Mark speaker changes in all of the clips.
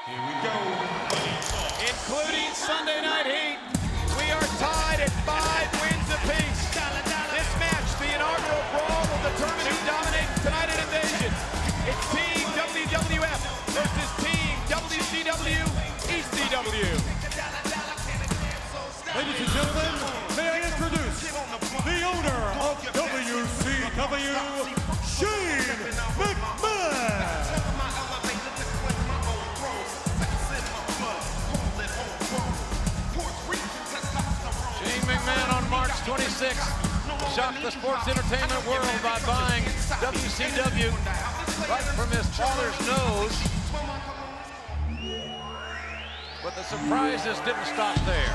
Speaker 1: Here we go.
Speaker 2: Including Sunday Night Heat. We are tied at 5 wins apiece. This match, the inaugural brawl, will determine who dominates tonight at Invasion. It's Team WWF versus Team WCW ECW.
Speaker 3: Ladies and gentlemen, may I introduce the owner of WCW, Shane McMahon.
Speaker 4: Shane McMahon on March 26th shocked the sports entertainment world by buying WCW right from his father's nose. But the surprises didn't stop there.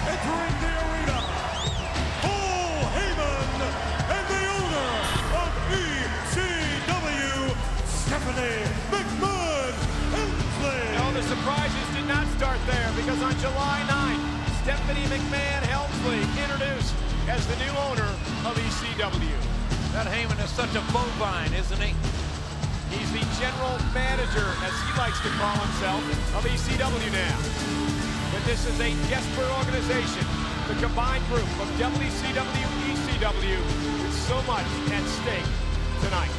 Speaker 3: Entering the arena, Paul Heyman and the owner of ECW, Stephanie McMahon Helmsley.
Speaker 2: No, the surprises did not start there because on July 9th, Stephanie McMahon Helmsley introduced as the new owner of ECW.
Speaker 4: That Heyman is such a bovine, isn't he?
Speaker 2: He's the general manager, as he likes to call himself, of ECW now. But this is a desperate organization, the combined group of WCW, ECW, with so much at stake tonight.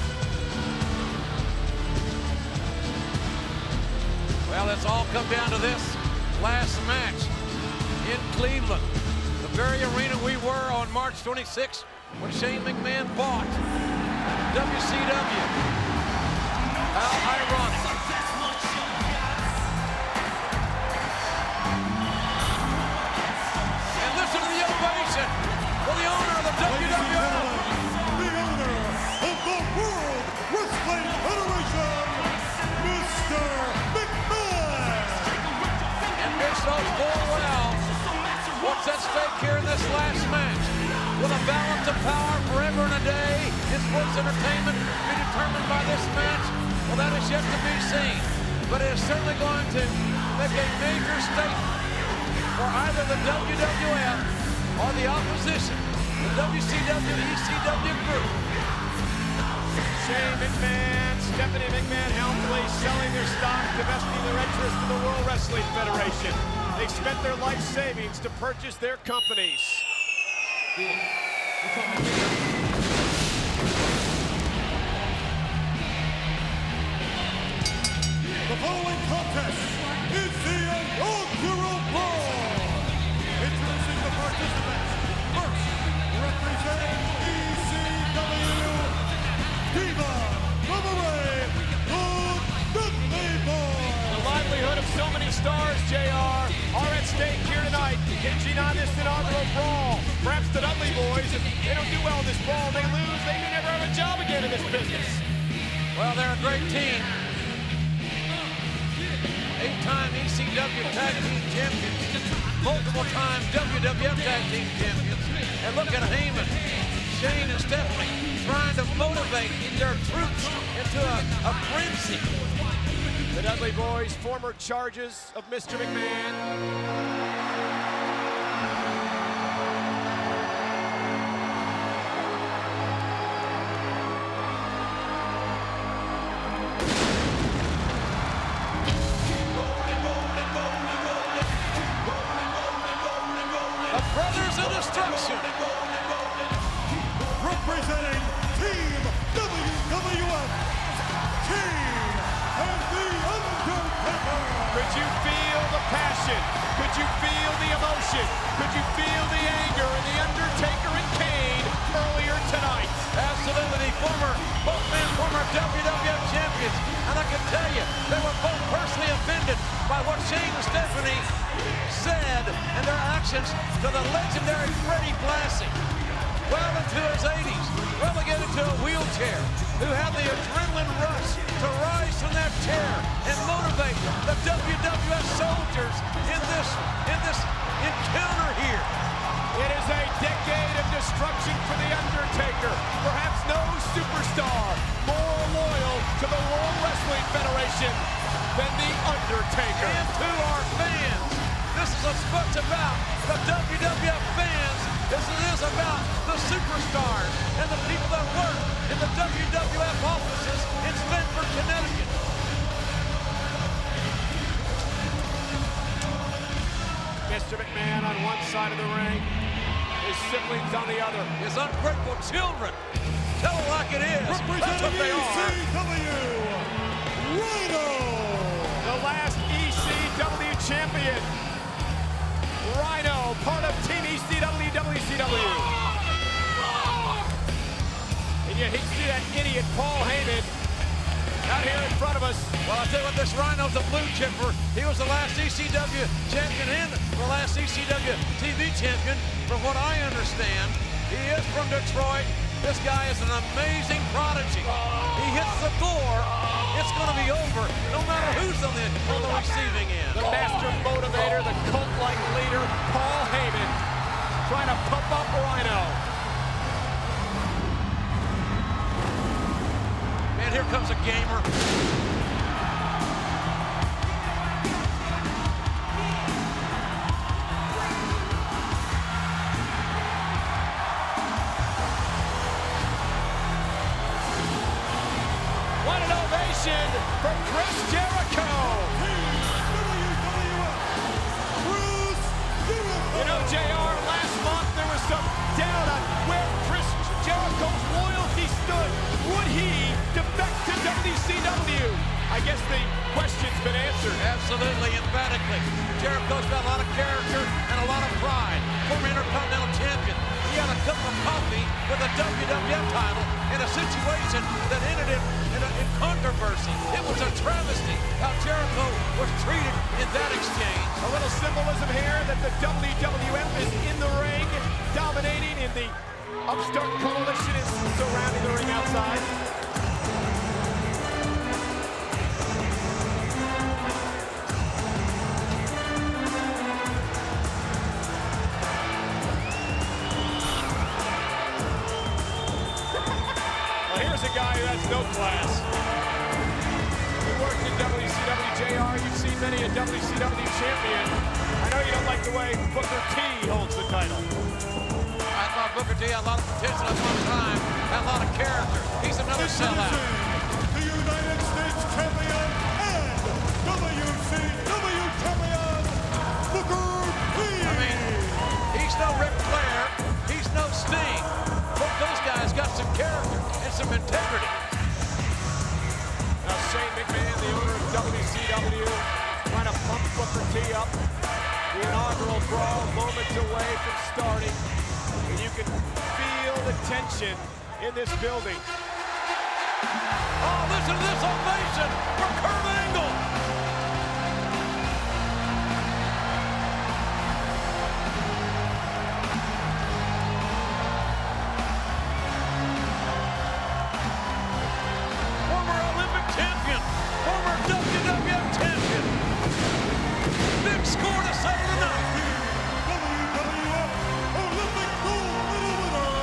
Speaker 4: Well, it's all come down to this last match in Cleveland. The very arena we were on March 26th when Shane McMahon bought WCW. How ironic. And listen to the ovation for the owner of the WWF.
Speaker 3: The owner of the World Wrestling Federation, Mr. McMahon.
Speaker 4: And Mitch knows full well what's at stake here in this last match. Will a balance of power forever and a day in sports entertainment be determined by this match? Well, that is yet to be seen. But it is certainly going to make a major statement for either the WWF or the opposition, the WCW, ECW group.
Speaker 2: Shane McMahon, Stephanie McMahon Helmsley selling their stock, divesting their interest in the World Wrestling Federation. They spent their life savings to purchase their companies.
Speaker 3: The following contest is the inaugural brawl. Introducing the participants. First, representing ECW, Diva Ramaray, the Dudley Boys.
Speaker 2: The livelihood of so many stars, JR, are at stake here tonight, hinging on this inaugural brawl. Perhaps the Dudley Boys, if they don't do well in this brawl, they lose, they may never have a job again in this business.
Speaker 4: Well, they're a great team. 8-time ECW Tag Team Champions, multiple-time WWF Tag Team Champions. And look at Heyman, Shane, and Stephanie trying to motivate their troops into a frenzy.
Speaker 2: The Dudley Boys, former charges of Mr. McMahon.
Speaker 4: The Brothers of Destruction.
Speaker 3: Representing Team WWF, Kane and The Undertaker.
Speaker 2: Could you feel the passion? Could you feel the emotion? Could you feel the anger in The Undertaker and Kane earlier tonight?
Speaker 4: Absolutely, both men former WWF champions. And I can tell you, they were both personally offended by what Shane and Stephanie said and their actions to the legendary Freddie Blassie. Well into his 80s, relegated to a wheelchair, who had the adrenaline rush to rise from that chair and motivate the WWF soldiers in this encounter here.
Speaker 2: It is a decade of destruction for The Undertaker. Perhaps no superstar more loyal to the World Wrestling Federation than The Undertaker.
Speaker 4: And to our fans, this is as much about the WWF fans as it is about the superstars and the people that work in the WWF offices in Stamford, Connecticut.
Speaker 2: Mr. McMahon on one side of the ring, his siblings on the other.
Speaker 4: His ungrateful children. Tell it like it is. That's what they are.
Speaker 3: ECW, Rhino.
Speaker 2: The last ECW champion, Rhino, part of Team ECW, WCW. And yet he see that idiot Paul Heyman out here in front of us.
Speaker 4: Well, I'll tell you what, this Rhino's a blue chipper. He was the last ECW champion and the last ECW TV champion, from what I understand. He is from Detroit. This guy is an amazing prodigy. He hits the door, it's going to be over, no matter who's on the receiving end.
Speaker 2: The master motivator, the cult-like leader, Paul Heyman, trying to pump up Rhino.
Speaker 4: Man, here comes a gamer.
Speaker 2: What an ovation for Chris Jericho. You know, JR, last month there was some doubt on where Chris Jericho's loyalty stood. Would he defect to WCW? I guess the question's been answered.
Speaker 4: Absolutely, emphatically. Jericho's got a lot of character and a lot of pride. Former Intercontinental Champion. He had a cup of coffee with a WWF title in a situation that ended in controversy. It was a travesty how Jericho was treated in that exchange.
Speaker 2: A little symbolism here that the WWF is in the ring, dominating, in the upstart coalition is surrounding the ring outside. Here's a guy who has no class. You worked in WCW, JR. You've seen many a WCW champion. I know you don't like the way Booker T holds the title.
Speaker 4: I thought Booker T had a lot of potential at one time, had a lot of character. He's another sellout.
Speaker 3: The United States champion and WCW champion, Booker T.
Speaker 4: I mean, he's no Ric Flair, he's no Sting. Both those guys got some character and some integrity.
Speaker 2: Now Shane McMahon, the owner of WCW, trying to pump Booker T up. The inaugural brawl moments away from starting. And you can feel the tension in this building.
Speaker 4: Oh, listen to this ovation for Kurt Angle. Former Olympic champion, former WWF champion. Big score to settle tonight.
Speaker 3: WWF Olympic gold medal winner,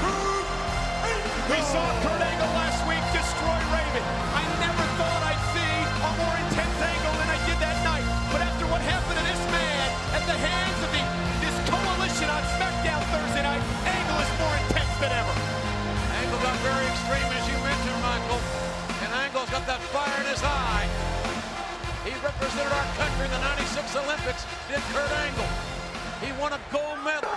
Speaker 3: Kurt Angle.
Speaker 2: We saw Kurt Angle last week destroy Raven. I never thought I'd see a more intense Angle than I did that night. But after what happened to this man at the hands of this coalition on SmackDown Thursday night, Angle is more intense than ever.
Speaker 4: Angle got very extreme, as you mentioned, Michael. And Angle's got that fire in his eye. He represented our country in the '96 Olympics, did Kurt Angle. He won a gold medal.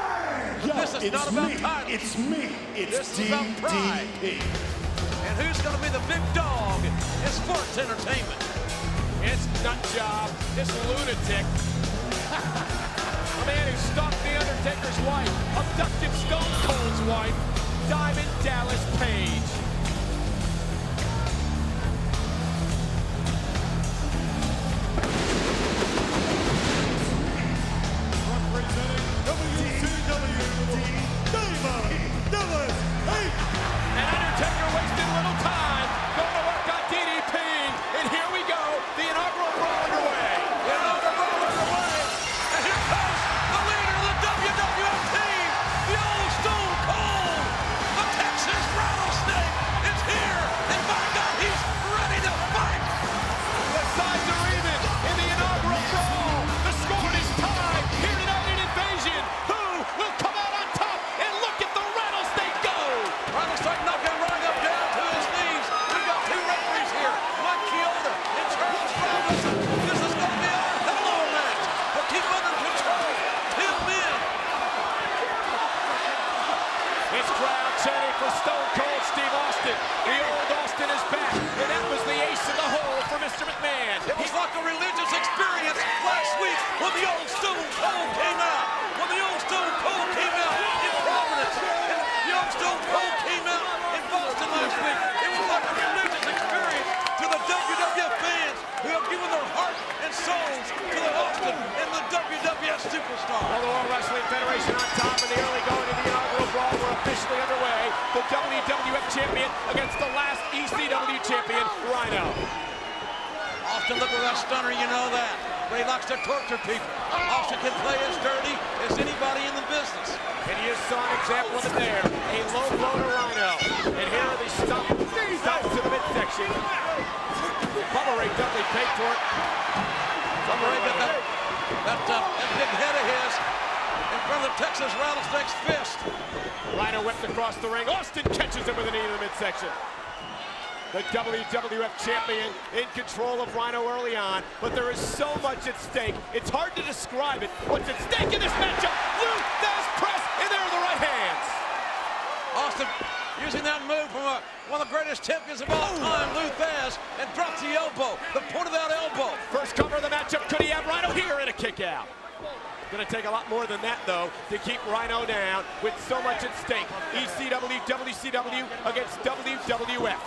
Speaker 4: But this is not about titles.
Speaker 3: It's me. It's
Speaker 4: This is about pride.
Speaker 3: DDP.
Speaker 4: And who's going to be the big dog in sports entertainment?
Speaker 2: It's Nutjob, this lunatic. A man who stalked The Undertaker's wife, abducted Stone Cold's wife, Diamond Dallas Page.
Speaker 3: Representing WCW, Diamond Dallas Page.
Speaker 2: And Undertaker wasted little time going to work on DDP. And here we go, the inaugural brawl underway.
Speaker 4: The inaugural brawl underway. And here comes the leader of the WWF team, the old Stone Cold, the Texas Rattlesnake,
Speaker 2: this crowd chanting for Stone Cold Steve Austin. The old Austin is back, and that was the ace in the hole for Mr. McMahon.
Speaker 4: It was like a religious experience last week when the old Stone Cold came out. When the old Stone Cold came out in Providence. And the old Stone Cold came out in Boston last week. It was like a religious experience to the WWF fans who have given their heart and souls to the Austin and the WWF superstar.
Speaker 2: Well, the World Wrestling Federation on top in the early going of the inaugural brawl. We're officially underway. The WWF champion against the last ECW champion, Rhino.
Speaker 4: Austin, look at that stunner, you know that. But he likes to torture people. Austin can play as dirty as anybody in the business.
Speaker 2: And you saw an example of it there. A low blow to Rhino. And here are the stomps to the midsection. Bubba Ray Dudley paid for it.
Speaker 4: Bubba Ray got that big head of his in front of the Texas Rattlesnake's fist.
Speaker 2: Rhino whipped across the ring. Austin catches him with a knee to the midsection. The WWF champion in control of Rhino early on, but there is so much at stake. It's hard to describe it. What's at stake in this matchup? Lou Thesz press, and there are the right hands.
Speaker 4: Austin using that move from one of the greatest champions of all time, Lou Thesz, and drops the elbow, the point of that elbow.
Speaker 2: First cover of the matchup, could he have Rhino here in a kick out? Going to take a lot more than that, though, to keep Rhino down with so much at stake. ECW, WCW against WWF.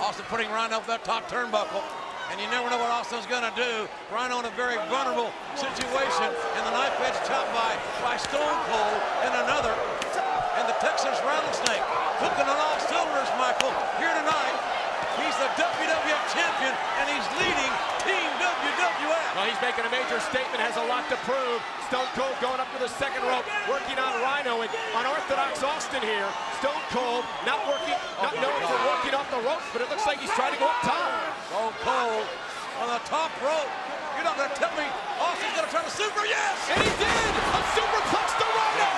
Speaker 4: Austin putting Rhino up that top turnbuckle, and you never know what Austin's going to do. Rhino in a very vulnerable situation, and the knife edge chopped by Stone Cold and another. And the Texas Rattlesnake cooking on all cylinders, Michael, here tonight. He's the WWF champion, and he's leading Team WWF.
Speaker 2: Well, he's making a major statement, has a lot to prove. Stone Cold going up to the second rope, working on Rhino, and unorthodox Austin here. Stone Cold not known for working off the ropes, but it looks like he's trying to go up top.
Speaker 4: Stone Cold on the top rope. You're not going to tell me Austin's going to try to super? Yes!
Speaker 2: And he did! A superplex to Rhino!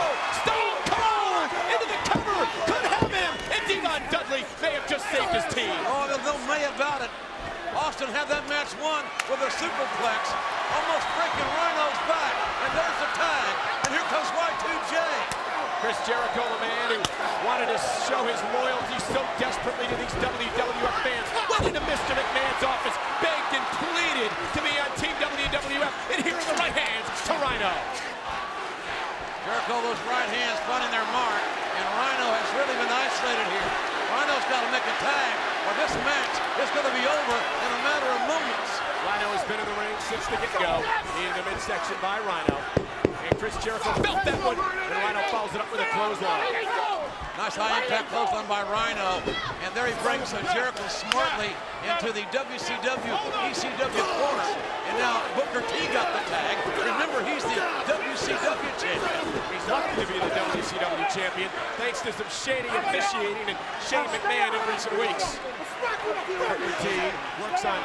Speaker 2: Stone Cold into the cover! Could have him! And Devon Dudley may have just saved his team.
Speaker 4: Oh, there's no may about it. Austin had that match won with a superplex, almost breaking Rhino's back. And there's the tag. And here comes Y2J.
Speaker 2: Chris Jericho, the man who wanted to show his loyalty so desperately to these WWF fans, went into Mr. McMahon's office, begged and pleaded to be on Team WWF, and here are the right hands to Rhino.
Speaker 4: Jericho, those right hands finding their mark, and Rhino has really been isolated here. Rhino's got to make a tag, or this match is going to be over in a matter of moments.
Speaker 2: Rhino has been in the ring since the get-go, in the midsection by Rhino. And Chris Jericho felt that one, and Rhino follows it up with a clothesline.
Speaker 4: Nice high-impact clothesline by Rhino, and there he brings Jericho smartly into the WCW, ECW corner. And now Booker T got the tag. Remember, he's the WCW champion.
Speaker 2: He's lucky to be the WCW champion, thanks to some shady officiating and Shane McMahon in recent weeks. Booker T works on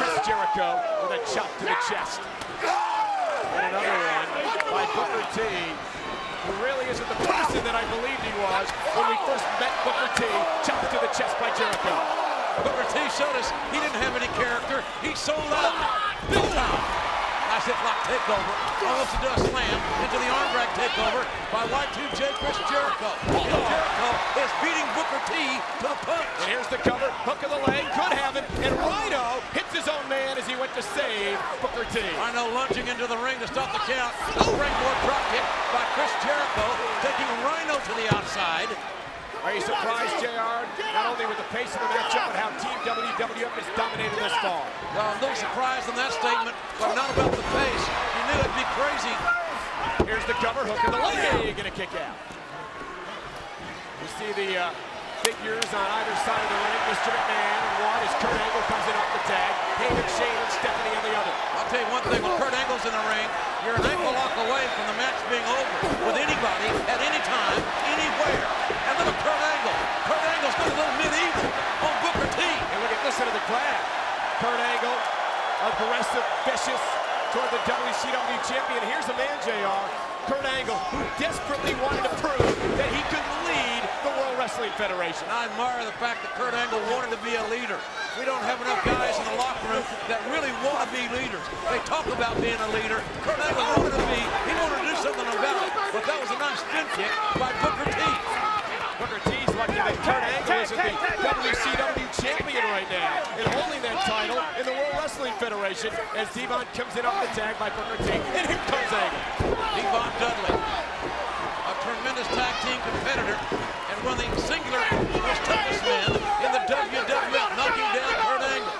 Speaker 2: Chris Jericho with a chop to the chest. And another one by Booker T, who really isn't the person that I believed he was when we first met Booker T, chopped to the chest by Jericho.
Speaker 4: Booker T showed us he didn't have any character. He sold out big time. Nice hip lock takeover. Almost into a slam into the arm drag takeover by Y2J Chris Jericho. And Jericho is beating Booker T to the punch.
Speaker 2: And here's the cover, hook of the leg, could have it, and Rhino hits his own man as he went to save Booker T.
Speaker 4: Rhino lunging into the ring to stop the count. A springboard drop kick by Chris Jericho, taking Rhino to the outside.
Speaker 2: Are you surprised, JR, not only with the pace of the matchup, but how Team WWF has dominated this far?
Speaker 4: Well, I'm a little surprised in that statement, but not about the pace. You knew it'd be crazy.
Speaker 2: Here's the cover, hook of the leg, gonna kick out. You see the figures on either side of the ring. Mr. McMahon and one as Kurt Angle comes in off the tag. Heyman, Shane, and Stephanie on the other.
Speaker 4: I'll tell you one thing, when Kurt Angle's in the ring, you're an ankle lock away from the match being over with anybody, at any time, anywhere. And look at Kurt Angle. Kurt Angle's got a little medieval on Booker T.
Speaker 2: And listen to the crowd. Kurt Angle, aggressive, vicious toward the WCW champion. Here's a man, JR, Kurt Angle, who desperately wanted to prove that he could lead the World Wrestling Federation.
Speaker 4: I admire the fact that Kurt Angle wanted to be a leader. We don't have enough guys in the locker room that really want to be leaders. They talk about being a leader. Kurt Angle wanted to be. He wanted to do something about it. But that was a nice spin kick by Booker T.
Speaker 2: Federation as Devon comes in off the tag by Booker T. And here comes Angle.
Speaker 4: Devon Dudley, a tremendous tag team competitor, and one of the singular most toughest men in the WWF, knocking down Kurt Angle.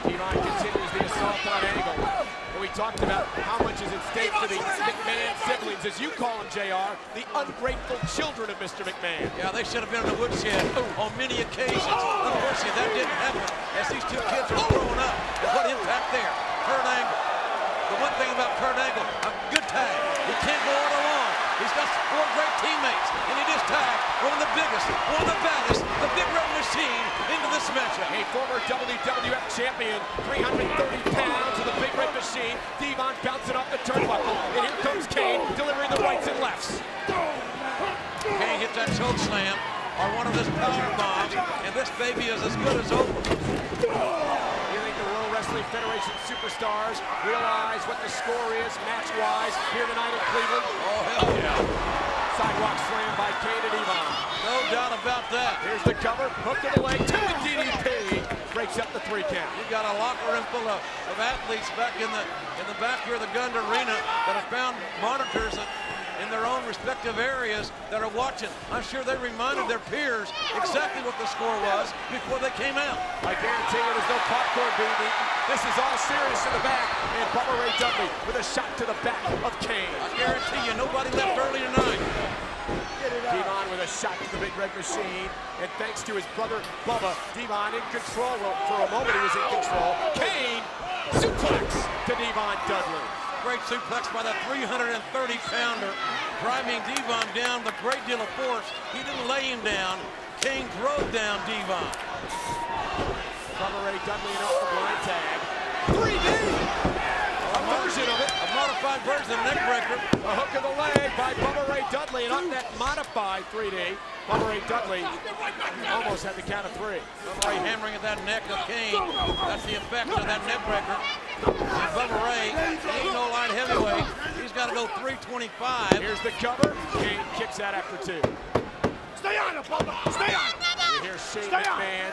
Speaker 2: Devon continues the assault on Angle. And we talked about how much is at stake for the McMahon siblings, as you call them, JR, the ungrateful children of Mr. McMahon.
Speaker 4: Yeah, they should have been in the woodshed on many occasions. Unfortunately, that didn't happen as these two kids are growing up. And what impact there? Kurt Angle. The one thing about Kurt Angle, a good tag. He can't go all alone. He's got 4 great teammates, and he just tagged one of the biggest, one of the baddest, the Big Red Machine into this matchup.
Speaker 2: A former WWF champion, 330 pounds of the Big Red Machine. Devon bouncing off the turnbuckle, and here comes Kane delivering the rights and lefts.
Speaker 4: Kane hit that choke slam or one of his power bombs, and this baby is as good as over.
Speaker 2: You think the World Wrestling Federation superstars realize what the score is match-wise here tonight in Cleveland?
Speaker 4: Oh, hell yeah.
Speaker 2: Sidewalk slam by Kane to Devon.
Speaker 4: No doubt about that.
Speaker 2: Here's the cover, hook to the leg, to the DDP. Breaks up the 3 count.
Speaker 4: You got a locker room full of athletes back in the back here of the Gund Arena that have found monitors in their own respective areas that are watching. I'm sure they reminded their peers exactly what the score was before they came out.
Speaker 2: I guarantee you there's no popcorn being eaten. This is all serious in the back. And Bubba Ray Dudley with a shot to the back of Kane.
Speaker 4: I guarantee you nobody left early tonight.
Speaker 2: Devon with a shot to the Big Red Machine. And thanks to his brother Bubba, Devon in control. Well, for a moment he was in control. Kane suplex to Devon Dudley.
Speaker 4: Great suplex by that 330-pounder, driving Devon down with a great deal of force. He didn't lay him down. Kane drove down Devon.
Speaker 2: Bubba Ray Dudley and off the blind tag. 3D! A version of it.
Speaker 4: A modified version of the neck breaker.
Speaker 2: A hook of the leg by Bubba Ray Dudley, and on that modified 3D, Bubba Ray Dudley almost had the count of 3.
Speaker 4: Bubba Ray hammering at that neck of Kane. That's the effect of that neck breaker. And Bubba Ray, he ain't no light heavyweight. He's got to go 325.
Speaker 2: Here's the cover. Kane kicks out after 2.
Speaker 3: Stay on it, Bubba! Stay on it!
Speaker 2: You hear Shane McMahon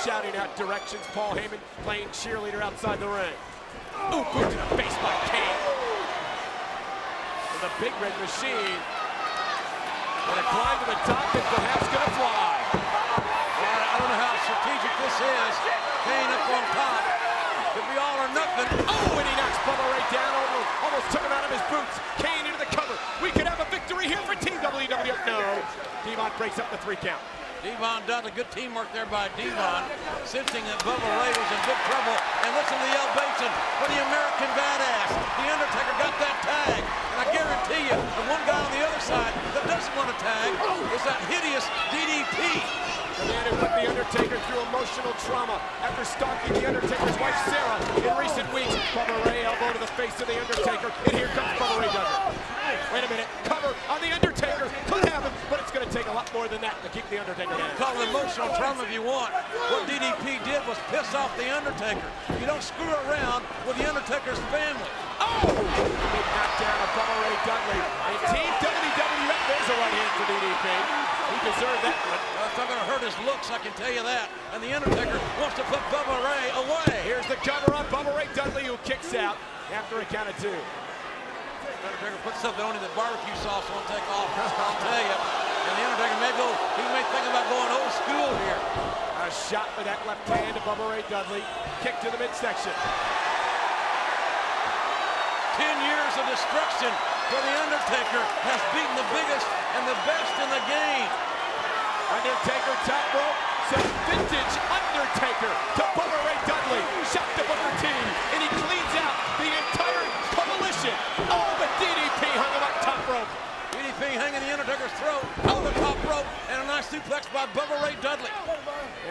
Speaker 2: shouting out directions. Paul Heyman playing cheerleader outside the ring. Ooh, boot to the face by Kane. And the Big Red Machine. And a climb to the top is perhaps going to fly.
Speaker 4: I don't know how strategic this is. Kane up on top. Could be all or nothing.
Speaker 2: Oh, and he knocks Bubba Ray down. Almost took him out of his boots. Kane into the cover. We could have a victory here for Team WWF. No. Devon breaks up the 3 count.
Speaker 4: Devon Dudley, good teamwork there by Devon, sensing that Bubba Ray was in big trouble. And listen to the elevation for the American Badass. The Undertaker got that tag. And I guarantee you, the one guy on the other side that doesn't want to tag is that hideous DDP.
Speaker 2: The man who put The Undertaker through emotional trauma after stalking The Undertaker's wife, Sarah, in recent weeks. Bubba Ray elbow to the face of The Undertaker, and here comes Bubba Ray Dudley. Wait a minute, cover on The Undertaker. Could have him, but it's going to take a lot more than that to keep The Undertaker down.
Speaker 4: Call it emotional trauma if you want. What DDP did was piss off The Undertaker. You don't screw around with The Undertaker's family.
Speaker 2: Oh! Big knockdown of Bubba Ray Dudley. And Team WWF, there's a right hand for DDP. He deserved that one.
Speaker 4: It's not going to hurt his looks, I can tell you that. And The Undertaker wants to put Bubba Ray away.
Speaker 2: Here's the cover on Bubba Ray Dudley, who kicks out after a count of 2.
Speaker 4: Undertaker put something on him that barbecue sauce won't take off, I'll tell you. And The Undertaker he may think about going old school here.
Speaker 2: A shot with that left hand to Bubba Ray Dudley. Kick to the midsection.
Speaker 4: 10 years of destruction for The Undertaker has beaten the biggest and the best in the game.
Speaker 2: Undertaker top rope. Some vintage Undertaker to Bubba Ray Dudley. Shot to Booker T. And he cleans out the entire coalition. Oh, but DDP hung him up top rope.
Speaker 4: DDP hanging The Undertaker's throat over the top rope, and a nice suplex by Bubba Ray Dudley.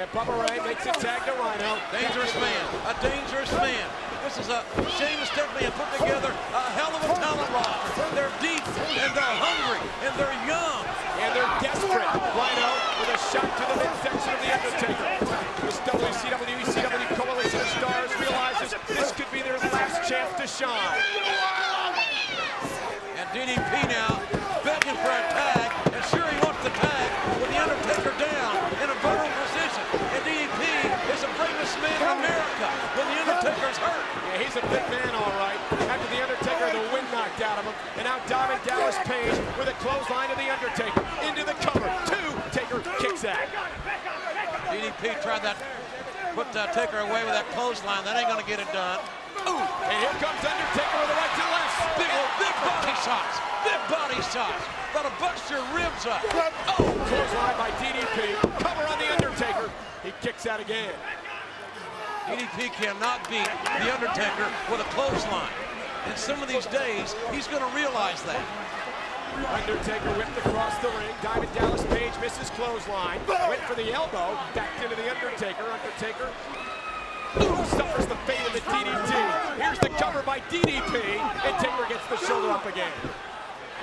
Speaker 2: And Bubba Ray makes a tag to Rhino.
Speaker 4: Dangerous man, a dangerous man. This is a Sheamus Stephanie have put together a hell of a talent roster. They're deep, and they're hungry, and they're young.
Speaker 2: And they're desperate. Rhino with a shot to the midsection of The Undertaker. This WCW, ECW coalition of stars realizes this could be their last chance to shine.
Speaker 4: And DDP now begging for a tag, and sure he wants the tag with The Undertaker down in a vulnerable position. And DDP is the bravest man in America when The Undertaker's hurt. DDP tried that, put Taker away with that clothesline. That ain't gonna get it done.
Speaker 2: Ooh, and here comes Undertaker with a right to left.
Speaker 4: Big body shots. Big body shots. Gotta bust your ribs up.
Speaker 2: Oh, clothesline by DDP. Cover on the Undertaker. He kicks out again.
Speaker 4: DDP cannot beat the Undertaker with a clothesline. And some of these days, he's gonna realize that.
Speaker 2: Undertaker whipped across the ring. Diamond Dallas Page misses clothesline. Went for the elbow. Backed into the Undertaker. Undertaker suffers the fate of the DDT. Here's the cover by DDP. And Taker gets the shoulder up again.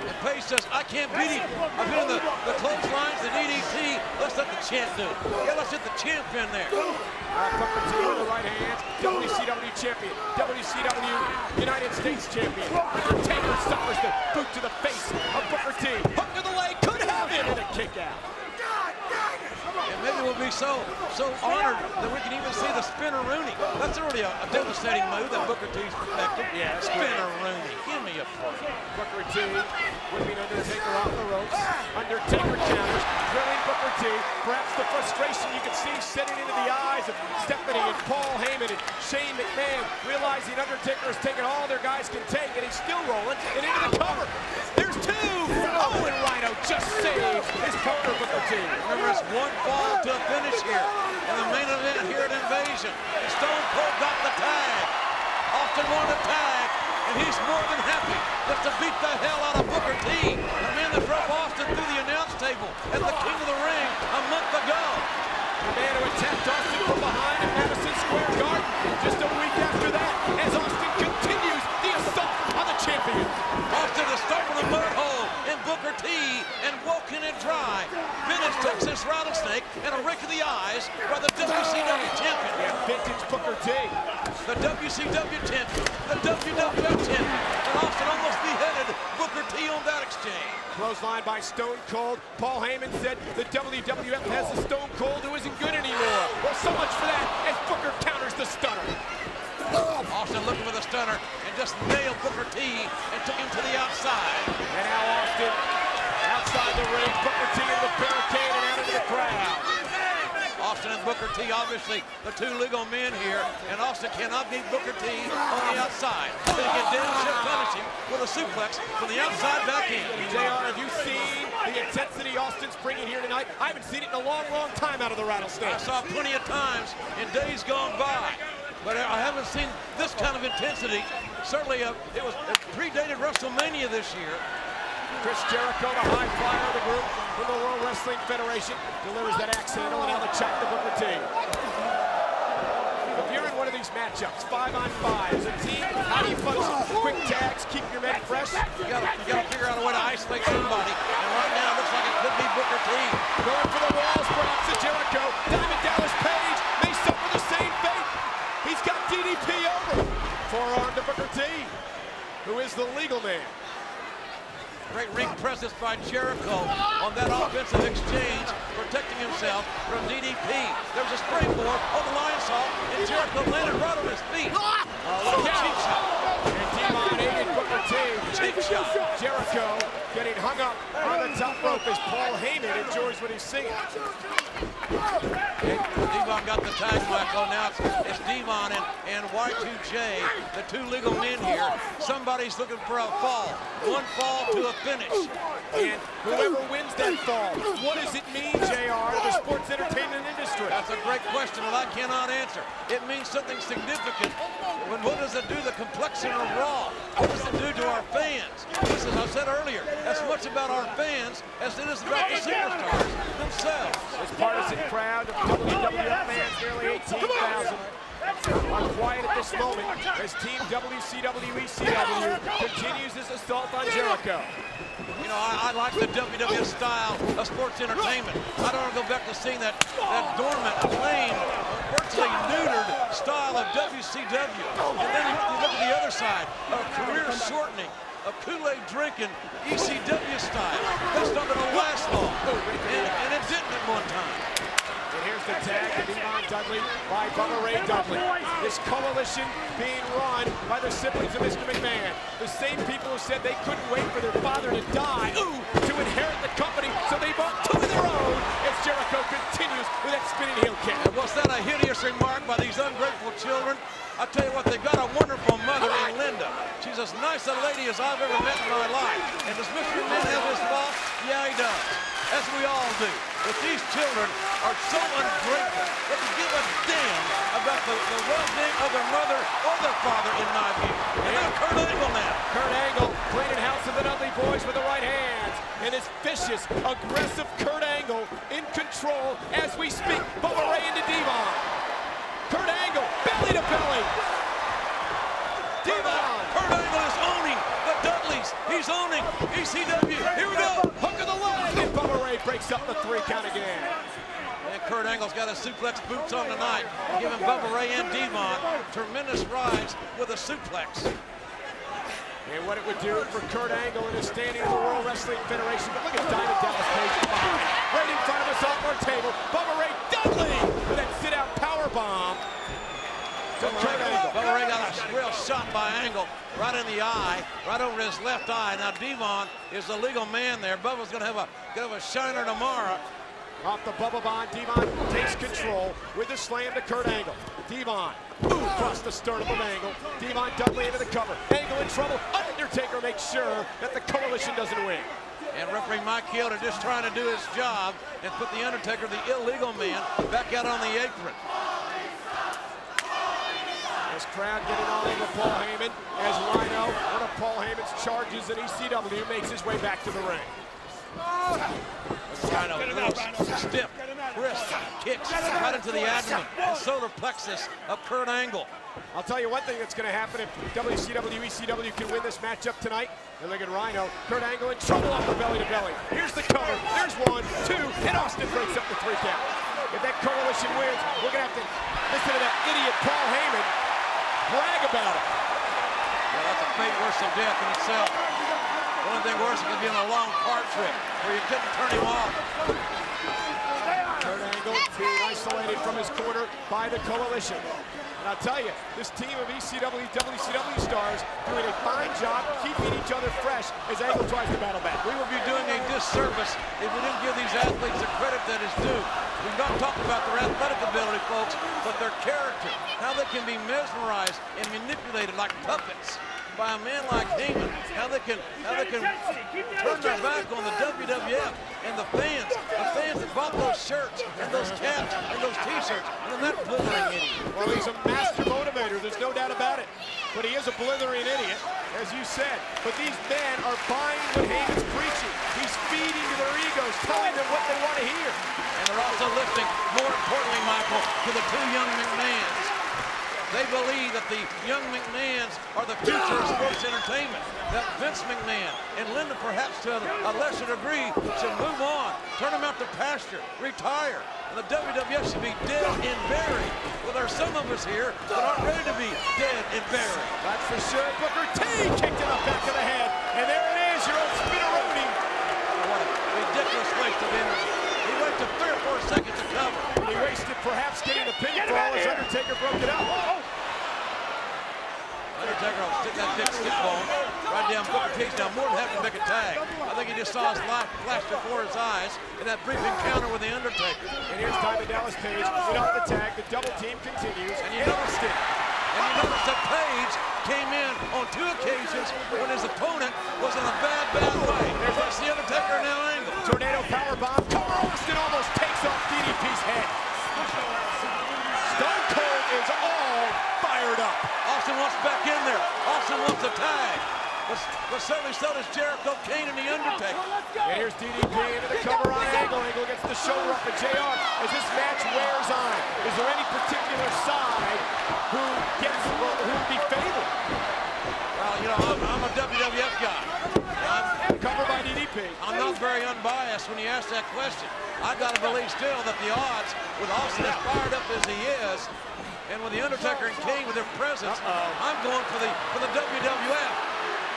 Speaker 4: And Page says, I can't beat him. I've been in the clotheslines, the DDT. Let's let the champ do it. Yeah, let's get the champ in there.
Speaker 2: Booker T with the right hand. WCW champion. WCW United States champion. Undertaker suffers the boot to the face of Booker T. Hook to the leg. Could have it. And a kick out.
Speaker 4: And maybe we'll be so honored that we can even see the spinner Rooney. That's already a devastating move that Booker T's perfected.
Speaker 2: Yeah,
Speaker 4: spinner Rooney. Give me a break.
Speaker 2: Booker T whipping Undertaker off the ropes. Undertaker counters, drilling Booker T. Perhaps the frustration you can see setting into the eyes of Stephanie and Paul Heyman and Shane McMahon, realizing Undertaker has taken all their guys can take, and he's still rolling and into the cover. There's two. Oh, and Rhino just saves his partner Booker T.
Speaker 4: Remember, it's one fall to a finish here in the main event here at Invasion. And Stone Cold got the tag. Austin won the tag, and he's more than happy just to beat the hell out of Booker T, the man that drove Austin through the announce table as the King of the Ring a month ago.
Speaker 2: The man who attacked Austin from behind in Madison Square Garden just a week after that, as Austin continues the assault on the champion.
Speaker 4: Austin is starting the mud hole in Booker T and woken it dry. Finished Texas Rattlesnake and a rake of the eyes by the WCW champion.
Speaker 2: Yeah, vintage Booker T.
Speaker 4: The WCW champion, the WWF champion, and Austin almost beheaded Booker T on that exchange.
Speaker 2: Clothesline by Stone Cold. Paul Heyman said the WWF has a Stone Cold who isn't good anymore. Well, so much for that as Booker counters the stunner.
Speaker 4: Austin looking for the stunner and just nailed Booker T and took him to the outside.
Speaker 2: And now Austin outside the ring. Booker T into the barricade and out into the crowd.
Speaker 4: Austin and Booker T, obviously the two legal men here, and Austin cannot beat Booker T on the outside. They can damn sure punish him with a suplex from the outside back in.
Speaker 2: JR, have you seen the intensity Austin's bringing here tonight? I haven't seen it in a long, long time out of the Rattlesnake.
Speaker 4: I saw plenty of times in days gone by, but I haven't seen this kind of intensity. Certainly, it predated WrestleMania this year.
Speaker 2: Chris Jericho, the high flyer of the group from the World Wrestling Federation, delivers that axe handle and now the chop to Booker T. If you're in one of these matchups, 5-on-5, as a team, how do you function? Quick tags, keep your men fresh.
Speaker 4: You gotta figure out a way to isolate somebody, and right now it looks like it could be Booker T.
Speaker 2: Going for the walls, perhaps to Jericho. Diamond Dallas Page may suffer the same fate. He's got DDP over. Forearm to Booker T, who is the legal man.
Speaker 4: Great ring presence by Jericho on that offensive exchange, protecting himself from DDP. There's a springboard on the Lionsault, and Jericho landed right on his feet.
Speaker 2: Look out.
Speaker 4: Cheap shot.
Speaker 2: And Demon aided Booker T.
Speaker 4: Cheap shot.
Speaker 2: Jericho getting hung up on the top rope as Paul Heyman enjoys what he's seeing.
Speaker 4: Devon got the tag back on now. It's Devon and Y2J, the two legal men here. Somebody's looking for a fall. One fall to a finish.
Speaker 2: And whoever wins that fall, what does it mean, JR, to the sports entertainment industry?
Speaker 4: That's a great question that I cannot answer. It means something significant. What does it do to the complexion of Raw? What does it do to our fans? This, as I said earlier, as much about our fans as it is about the superstars themselves.
Speaker 2: This partisan crowd of WWF fans, nearly 18,000, are quiet at this moment as Team WCW ECW continues this assault on Jericho.
Speaker 4: You know, I like the WWF style of sports entertainment. I don't want to go back to seeing that dormant, lame, virtually neutered style of WCW. And then you look at the other side, a career-shortening, a Kool-Aid drinking ECW style. That's not going to last long. And it didn't at one time.
Speaker 2: And here's the tag to Devon Dudley by Bubba Ray Dudley. This coalition being run by the siblings of Mr. McMahon. The same people who said they couldn't wait for their father to die, to inherit the company, so they bought two of their own as Jericho continues with that spinning heel kick.
Speaker 4: that a hideous remark by these ungrateful children? I tell you what, they've got a wonderful mother in Linda. She's as nice a lady as I've ever met in my life. And does Mr. McMahon have his fault? Yeah, he does. As we all do. But these children are so ungrateful that they give a damn about the well-being of their mother or their father, in my view. And now Kurt Angle now.
Speaker 2: Kurt Angle cleaning house of the Dudley Boys with the right hands. And this vicious, aggressive Kurt Angle in control as we speak. Bubba Ray into Devon. Kurt Angle, belly to belly. Devon.
Speaker 4: Kurt Angle is owning the Dudleys. He's owning ECW. Here we go.
Speaker 2: Hook of the leg. And Bubba Ray breaks up the 3 count again.
Speaker 4: And Kurt Angle's got his suplex boots on tonight, giving Bubba Ray and Devon tremendous rides with a suplex.
Speaker 2: And what it would do for Kurt Angle in his standing in the World Wrestling Federation. But look at Diamond Dallas Page behind. Right in front of us off our table. Bubba Ray Dudley with that sit-out power bomb.
Speaker 4: Bubba Ray got a real shot by Angle right in the eye, right over his left eye. Now Devon is the legal man there. Bubba's gonna have a shiner tomorrow.
Speaker 2: Off the Bubba Bomb, Devon takes control with the slam to Kurt Angle. Devon, across the sternum of Angle. Devon Dudley into the cover. Angle in trouble. Undertaker makes sure that the coalition doesn't win.
Speaker 4: And referee Mike Chioda just trying to do his job and put the Undertaker, the illegal man, back out on the apron.
Speaker 2: This crowd getting all over Paul Heyman as Rhino, one of Paul Heyman's charges in ECW, makes his way back to the ring.
Speaker 4: Rhino, stiff wrist kicks right into the abdomen and solar plexus of Kurt Angle.
Speaker 2: I'll tell you one thing that's going to happen if WCW, ECW can win this matchup tonight. And look at Rhino, Kurt Angle in trouble off the belly to belly. Here's the cover, there's 1, 2, and Austin breaks up the 3 count. If that coalition wins, we're going to have to listen to that idiot Paul Heyman brag about it.
Speaker 4: Well, that's a fate worse than death in itself. The only thing worse, it could be on a long cart trip where you couldn't turn him off.
Speaker 2: Kurt Angle being isolated from his corner by the coalition. And I'll tell you, this team of ECW, WCW stars doing a fine job keeping each other fresh as Angle tries to battle back.
Speaker 4: We would be doing a disservice if we didn't give these athletes the credit that is due. We've not talked about their athletic ability, folks, but their character, how they can be mesmerized and manipulated like puppets by a man like Heyman, how they can turn their back on the WWF and the fans that bought those shirts and those caps and those t-shirts, and that blithering idiot.
Speaker 2: Well, he's a master motivator, there's no doubt about it. But he is a blithering idiot, as you said. But these men are buying what Heyman's preaching. He's feeding to their egos, telling them what they want to hear.
Speaker 4: And they're also listening, more importantly, Michael, to the 2 young McMahons. They believe that the young McMahons are the future of sports entertainment. That Vince McMahon and Linda, perhaps to a lesser degree, should move on, turn them out to pasture, retire. And the WWF should be dead and buried. Well, there's some of us here that aren't ready to be dead and buried.
Speaker 2: That's for sure. Booker T kicked in the back of the head. And there it is, your old Spinneroni.
Speaker 4: What a ridiculous waste of energy. He went to 3 or 4 seconds to cover.
Speaker 2: And he wasted perhaps getting the pinfall as Undertaker broke it up.
Speaker 4: Undertaker will stick that big stick bone right down Booker T's. Now more than happy to make a tag. I think he just saw his life flash before his eyes in that brief encounter with the Undertaker.
Speaker 2: And here's Diamond Dallas Page with off the tag. The double team continues.
Speaker 4: And you notice that Page came in on 2 occasions when his opponent was in a bad way. There's the Undertaker now Angle.
Speaker 2: Tornado powerbomb. Cover Austin almost takes off DDP's head. Stone Cold is all fired up.
Speaker 4: Austin wants back in there. Austin wants a tag. But certainly so does Jericho, Kane, and the Undertaker.
Speaker 2: And here's DDP into the cover on Angle. Angle gets the shoulder up at JR as this match wears on. Is there any particular side who would be favored?
Speaker 4: Well, you know, I'm a WWF guy.
Speaker 2: Covered by DDP.
Speaker 4: I'm not very unbiased when you ask that question. I've got to believe still that the odds, with Austin as fired up as he is, and with the Undertaker and Kane with their presence, I'm going for the WWF.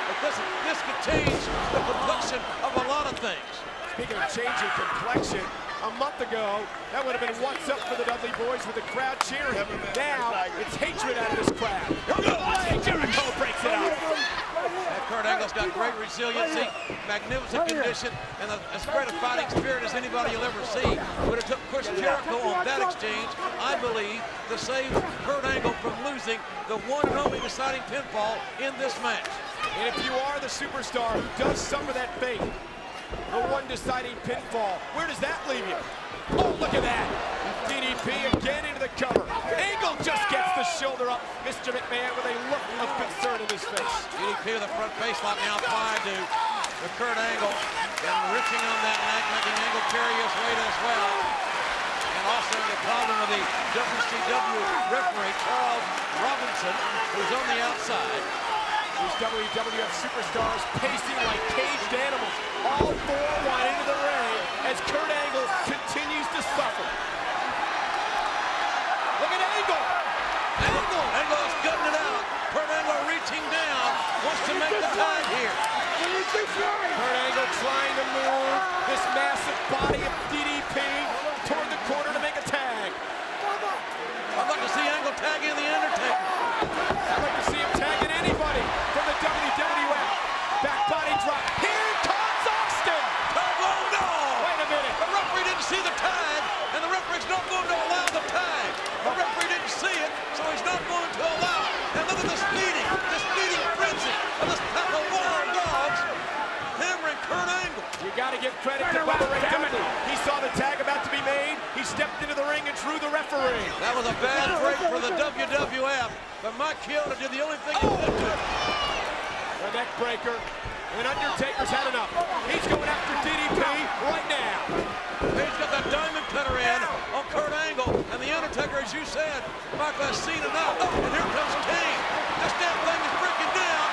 Speaker 4: But this could change the complexion of a lot of things.
Speaker 2: Speaking of changing complexion, a month ago, that would have been what's up for the Dudley Boys with the crowd cheering. Now, it's hatred out of this crowd. Jericho breaks it out.
Speaker 4: Kurt Angle's got great resiliency, magnificent condition, and as great a fighting spirit as anybody you'll ever see. But it took Chris Jericho on that exchange, I believe, to save Kurt Angle from losing the one and only deciding pinfall in this match.
Speaker 2: And if you are the superstar who does suffer that fate, the one deciding pinfall, where does that leave you? Oh, look at that. DDP again into the cover. Angle just gets the shoulder up. Mr. McMahon with a look of concern in his face.
Speaker 4: DDP with a front face lock now applied to Kurt Angle. And reaching on that neck, making Angle carry his weight as well. And also the problem with the WCW referee, Charles Robinson, who's on the outside.
Speaker 2: These WWF superstars pacing like caged animals. All four wide into the ring as Kurt Angle continues to suffer. Look at Angle!
Speaker 4: Angle is gutting it out. Kurt Angle reaching down, wants to make the tag here.
Speaker 2: Kurt Angle trying to move this massive body of DDP toward the corner to make a tag.
Speaker 4: I'd like to see Angle tagging The Undertaker.
Speaker 2: I'd like to see him tagging anybody from the WWF. Back body drop. Here comes Austin!
Speaker 4: Oh no!
Speaker 2: Wait a minute.
Speaker 4: The referee didn't see the tag, and the referee's not going to allow the tag. The referee didn't see it, so he's not going to allow it. And look at this speeding frenzy of this pack of wild dogs hammering Kurt Angle.
Speaker 2: You got to give credit to Bubba Ray Dudley. He saw the tag about to be made. He stepped into the ring and drew the referee.
Speaker 4: That was a bad break for the WWF, but Mike Chioda did the only thing he could do.
Speaker 2: The neck breaker. And Undertaker's had enough. He's going after DDP right now.
Speaker 4: He's got that diamond cutter in on Kurt Angle, and The Undertaker, as you said, Michael, has seen enough. Oh, and here comes Kane. This damn thing is breaking down.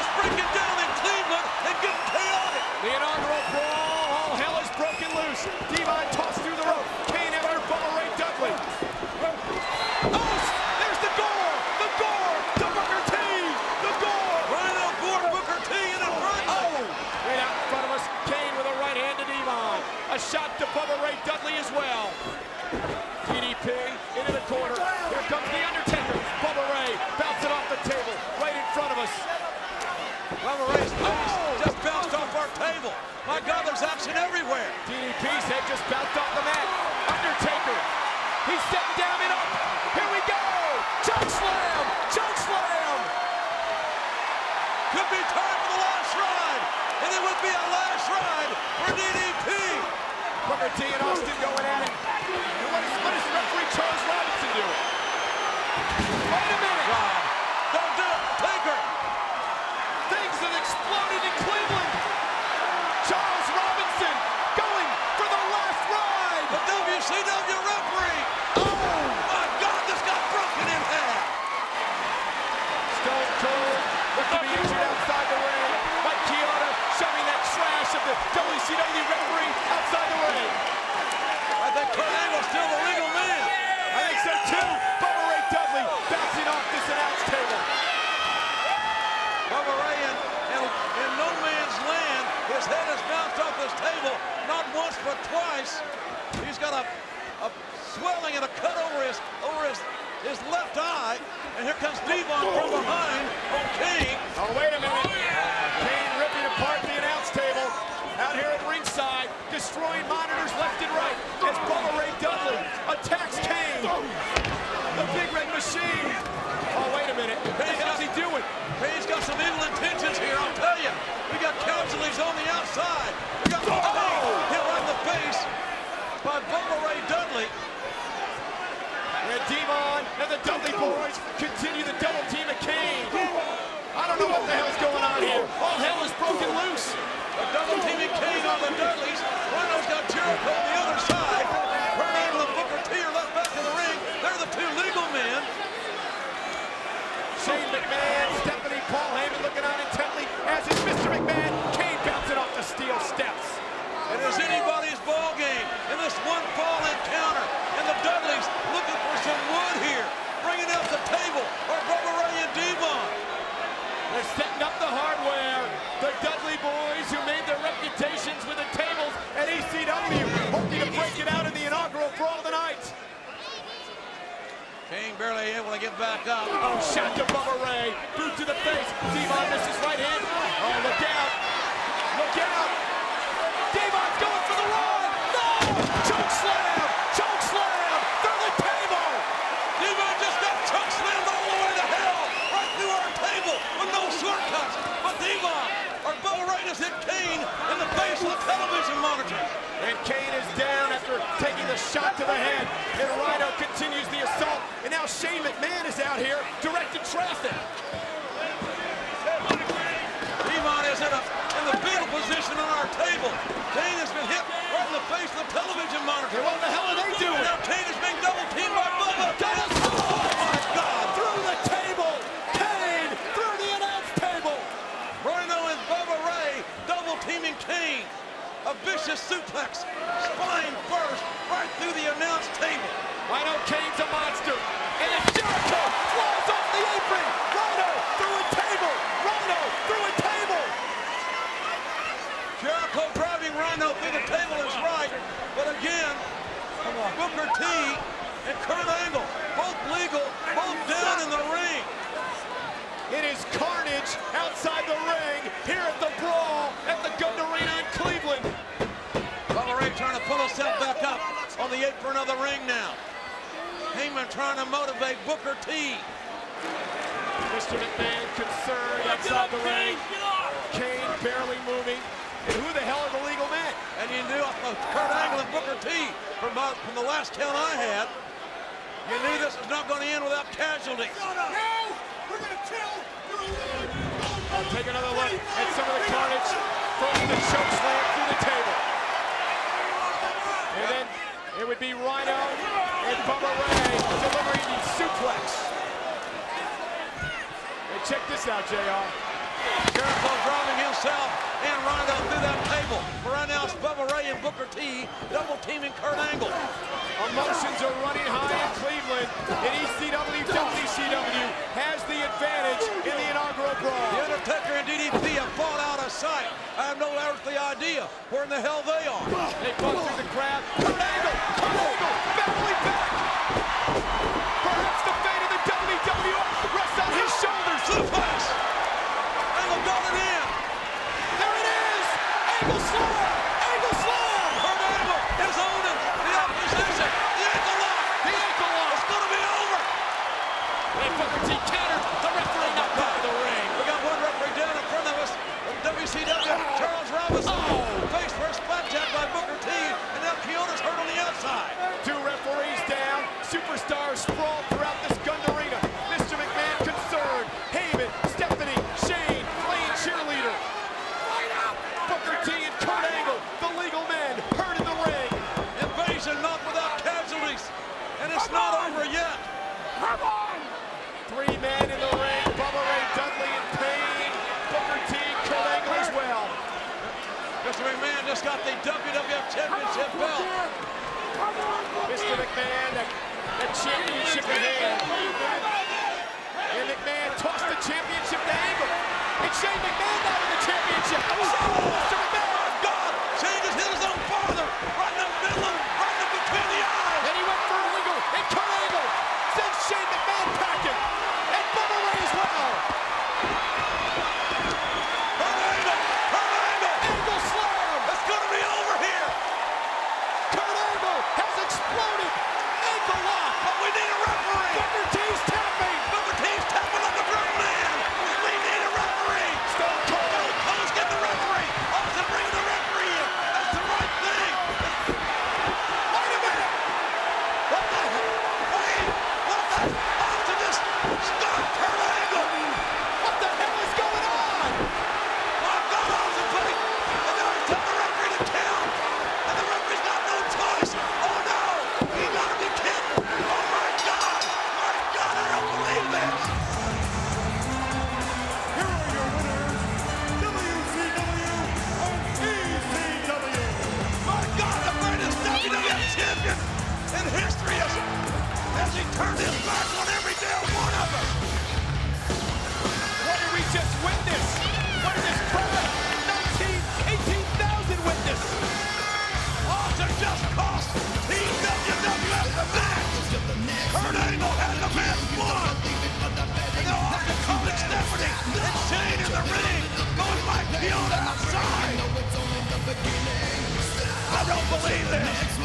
Speaker 4: It's breaking down in Cleveland and getting chaotic.
Speaker 2: The inaugural brawl, all hell is broken loose. Devon tossed through the rope. Kane after Bubba Ray Dudley. Oh, there's the gore! The gore! To Booker T! The gore!
Speaker 4: Rhino Gore, Booker T in it right.
Speaker 2: Oh! Right out in front of us, Kane with a right hand to Devon. A shot to Bubba Ray Dudley as well. DDP into the corner. Here comes The Undertaker. Bubba Ray bouncing off the table right in front of us.
Speaker 4: Bubba Ray's face just bounced off our table. My God, there's action everywhere.
Speaker 2: DDP's head just bounced off the mat. Undertaker, he's setting down and up. Here we go. Choke slam. Choke slam.
Speaker 4: Could be time for the last ride, and it would be a last ride for DDP.
Speaker 2: Booker T and Austin going at it. And what is referee Charles Robinson doing? Wait a minute.
Speaker 4: Rob, don't do it. Taker.
Speaker 2: Things have exploded in Cleveland. Charles Robinson going for the last ride.
Speaker 4: The WCW referee. Oh, my God, this got broken in half.
Speaker 2: Stone Cold looked to be injured outside the ring. Mike Chioda shoving that trash of the WCW referee outside the ring.
Speaker 4: I think Kurt Angle's still the legal man.
Speaker 2: I think so too. Bubba Ray Dudley bouncing off this announce table.
Speaker 4: Bubba Ray in no man's land. His head has bounced off this table not once but twice. He's got a swelling and a cut over his left eye. And here comes Devon from behind on Kane.
Speaker 2: Oh, wait a minute. Kane ripping apart the announce table out here at ringside, destroying monitors left and right as Bubba Ray Dudley attacks Kane. The big red machine. Oh, wait a minute. What the hell's he doing?
Speaker 4: Kane's got some evil intentions here, I'll tell you. We got Council's on the outside. We got hit right in the face by Bubba Ray Dudley.
Speaker 2: And Devon and the Dudley boys continue the double team of Kane. I don't know what the hell's going on here. All hell is broken loose.
Speaker 4: The double teaming Kane on the Dudleys. Rhino's got Jericho on the other side. Kurt Angle and Booker T are left back in the ring. They're the two legal men.
Speaker 2: Shane McMahon, Stephanie, Paul Heyman looking on intently, as is Mr. McMahon. Kane bouncing off the steel steps.
Speaker 4: It is anybody's ball game in this one fall encounter. And the Dudleys looking for some wood here. Bringing out the table are Bubba Ray and Devon.
Speaker 2: They're setting up the hardware. The Dudley boys who made their reputations with the tables at ECW, hoping to break it out in the inaugural brawl tonight.
Speaker 4: Kane barely able to get back up.
Speaker 2: Oh, shot to Bubba Ray. Boot to the face. Devon misses right hand. Oh, look out. Look out. Devon's going for the run. No! a shot to the head. And Rhino continues the assault. And now Shane McMahon is out here directing traffic.
Speaker 4: Iman is in the fetal position on our table. Kane has been hit right in the face of the television monitor.
Speaker 2: What the hell are they doing?
Speaker 4: Now Kane is being double teamed by Bubba.
Speaker 2: Oh my God! Through the table! Kane through the announce table!
Speaker 4: Rhino and Bubba Ray double teaming Kane. A vicious suplex, spine first, right through the announce table.
Speaker 2: Rhino Kane's a monster. And it's Jericho flies off the apron. Rhino through a table. Rhino through a table.
Speaker 4: Jericho driving Rhino through the table is right, but again, Booker T and Kurt Angle, both legal, both down in the ring.
Speaker 2: It is carnage outside the ring here at the Brawl at the Gund Arena in Cleveland.
Speaker 4: Bubba Ray trying to pull himself back up on the apron of the ring now. Heyman trying to motivate Booker T.
Speaker 2: Mr. McMahon concerned outside the ring. Kane barely moving. And who the hell are the legal men?
Speaker 4: And you knew Kurt Angle and Booker T from the last count I had. You knew this was not going to end without casualties.
Speaker 3: We're gonna kill.
Speaker 2: Take another look at some of the carnage. First the choke slam through the table. And then it would be Rhino and Bubba Ray delivering the suplex. And check this out, JR.
Speaker 4: Jericho driving himself and Rhino through that table. For right now, it's Bubba Ray and Booker T double teaming Kurt Angle.
Speaker 2: Emotions are running high in Cleveland, and ECW WCW has the advantage in the inaugural Brawl.
Speaker 4: The Undertaker and DDP have fought out of sight. I have no earthly idea where in the hell they are.
Speaker 2: They bust through the crowd. Kurt Angle, battling back. Perhaps the fate of the WWF rests on his shoulders.
Speaker 4: Suplex. Angle got it in.
Speaker 2: There it is. Angle slam. Angle slam.
Speaker 4: Kurt Angle is owning the opposition. The ankle lock.
Speaker 2: The ankle lock.
Speaker 4: It's going to be over.
Speaker 2: And Booker T countered. The referee knocked out of the ring.
Speaker 4: We got one referee down in front of us. From WCW, Charles Robinson. Face first flapjack by Booker T. And now Keona's hurt on the outside.
Speaker 2: Two referees down. Superstars sprawl throughout this Gund Arena. Mr. McMahon concerned. Heyman, Stephanie, Shane, playing cheerleader. Booker T and Kurt Angle, the legal men, hurt in the ring.
Speaker 4: Invasion not without casualties. And it's not over yet.
Speaker 3: Come on.
Speaker 2: Three men in the ring. Bubba Ray Dudley in pain. Booker T, Kurt Angle as well.
Speaker 4: Mr. McMahon just got the WWF Championship belt.
Speaker 2: Mr. McMahon, that championship in hand. And McMahon tossed the championship to Angle. And Shane McMahon now with the championship. Mr. McMahon.
Speaker 4: God, Shane just hit his own father. Right in the middle, right in between the eyes.
Speaker 2: And he went for Angle. And Kurt Angle sends Shane McMahon packing. And Bubba Ray as well.
Speaker 4: Kurt Angle, Kurt Angle.
Speaker 2: Angle slam.
Speaker 4: It's going to be over here.
Speaker 2: Kurt Angle has exploded. Ankle lock.
Speaker 4: But we need a referee.
Speaker 2: Booker T's tapping.
Speaker 4: Booker T's tapping like a drunk man. We need a referee.
Speaker 2: Stone Cold.
Speaker 4: Stone Cold's get the referee. Austin bringing the referee in. That's the right thing.
Speaker 2: Wait a minute.
Speaker 4: What the hell? Wait. What the? Austin just stopped Kurt Angle.
Speaker 2: What the hell is going on?
Speaker 4: Oh, God, Austin, buddy. And now he's telling the referee to count. And the referee's got no choice. Oh, no. You gotta be kidding. Oh, my God. My God, I don't believe this.
Speaker 3: Here are your winners, WCW and ECW.
Speaker 4: My God, the greatest WWF champion in history as he turned his back on every damn one of us.
Speaker 2: What did we just witness? What did this crowd? 18,000 witness.
Speaker 4: Austin just cost Team WWF the match. Kurt Angle had the match won. And now Austin calling Stephanie and Shane in the ring. Going by Keona outside. I don't believe this.